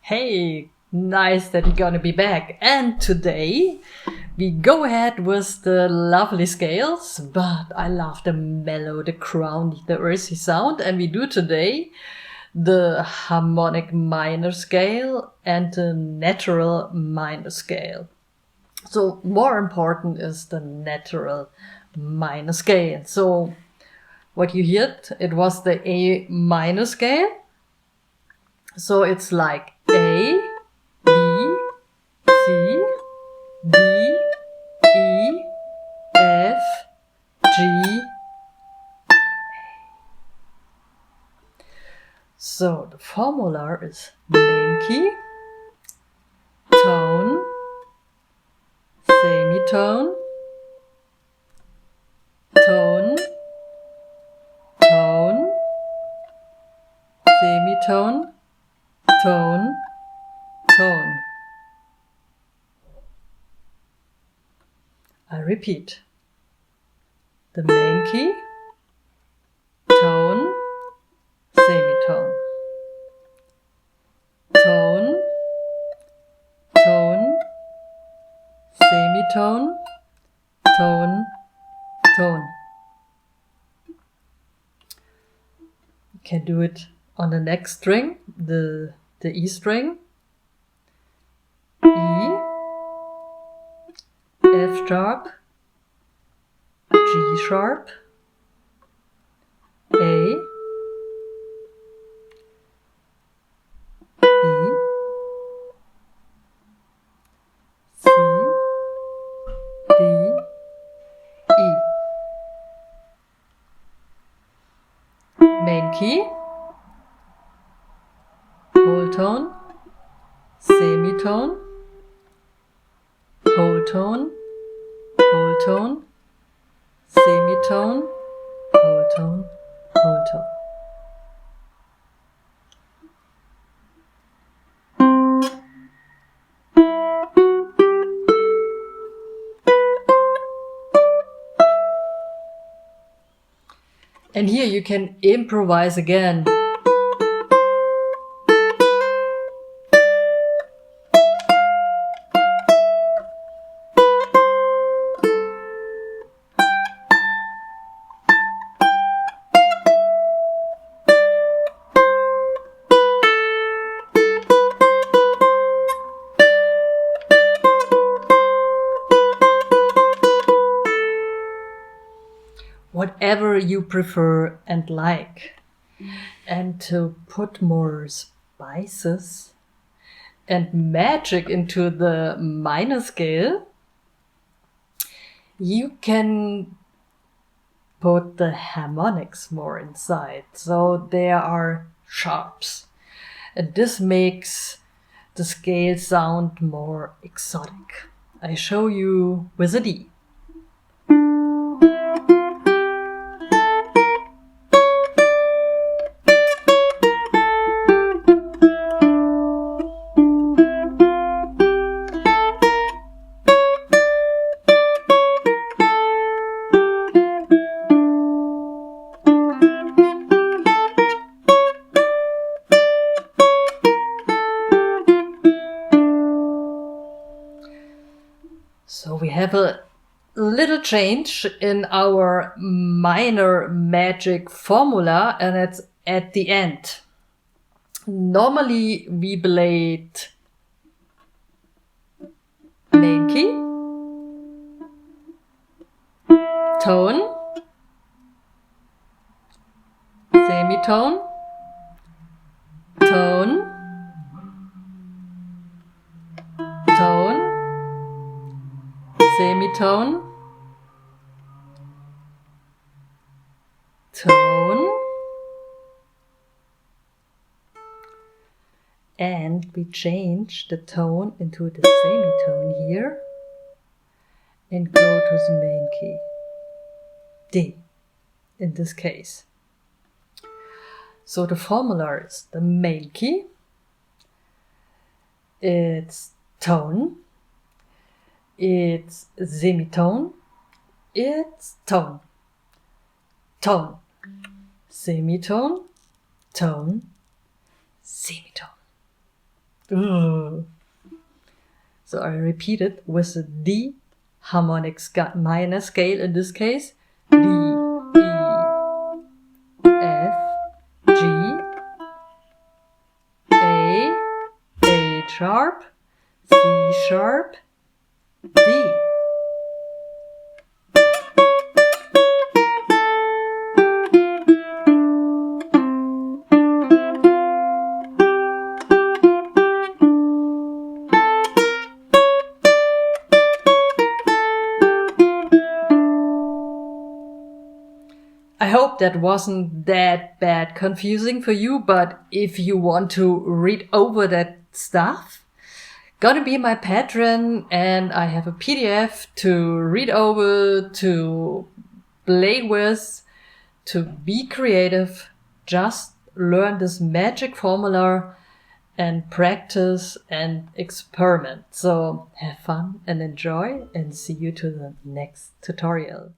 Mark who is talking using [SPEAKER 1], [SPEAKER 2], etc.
[SPEAKER 1] Hey, nice that you're gonna be back. And today we go ahead with the lovely scales, but I love the mellow, the crown, the earthy sound. And we do today the harmonic minor scale and the natural minor scale. So more important is the natural minor scale. So what you heard, it was the A minor scale. So it's like A, B, C, D, E, F, G. So the formula is main key, tone, semitone, tone, tone, semitone, tone, tone. I repeat. The main key, tone, semitone, tone, tone, semitone, tone, tone. You can do it on the next string, the E string, E, F sharp, G sharp, A, B, C, D, E. Main key, whole tone, semitone, whole tone, semitone, whole tone, whole tone. And here you can improvise again. Whatever you prefer and like. And to put more spices and magic into the minor scale, you can put the harmonics more inside. So there are sharps. And this makes the scale sound more exotic. I show you with a D. So we have a little change in our minor magic formula, and it's at the end. Normally we played main key, tone, semitone, tone, tone, semitone, tone, and we change the tone into the semitone here and go to the main key, D in this case. So the formula is the main key, it's tone, it's semitone, it's tone, tone, semitone, tone, semitone. Ugh. So I repeat it with the D harmonic minor scale in this case. D, E, F, G, A sharp, C sharp, D. I hope that wasn't that bad confusing for you, but if you want to read over that stuff, gonna be my patron, and I have a PDF to read over, to play with, to be creative. Just learn this magic formula and practice and experiment. So have fun and enjoy, and see you to the next tutorial.